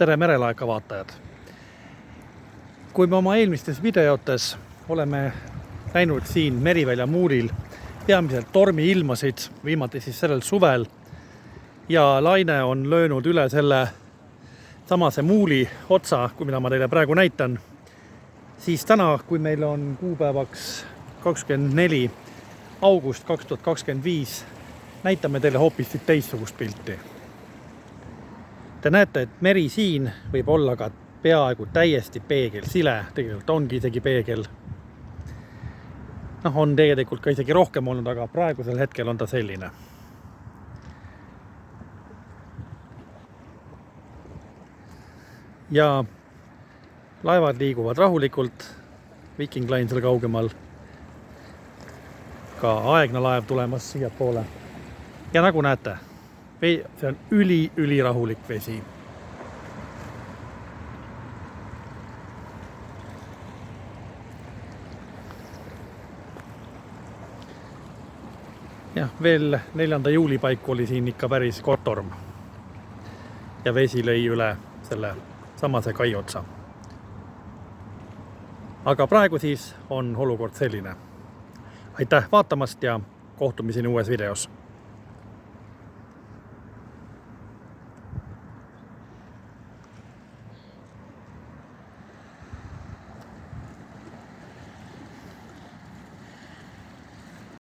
Tere merelaeka vaatajad! Kui me oma eelmistes videotes oleme näinud siin Merivälja muulil peamiselt tormiilmasid, viimati siis sellel suvel, ja laine on löönud üle selle samase muuli otsa, kui mida ma teile praegu näitan, siis täna, kui meil on kuupäevaks 24. august 2025, näitame teile hoopis teistsugust pilti. Te näete, et meri siin võib olla ka peaaegu täiesti peegelsile, tegelikult ongi isegi peegel. On tegelikult ka isegi rohkem olnud, aga praegusel hetkel on ta selline. Ja laevad liiguvad rahulikult, Viking Line seal kaugemal, ka Aegna laev tulemas siia poole. Ja nagu näete, see on üli rahulik vesi. Ja veel 4. juuli paiku oli siin ikka päris kotorm. Ja vesi lõi üle selle samase kai otsa. Aga praegu siis on olukord selline. Aitäh vaatamast ja kohtumiseni uues videos.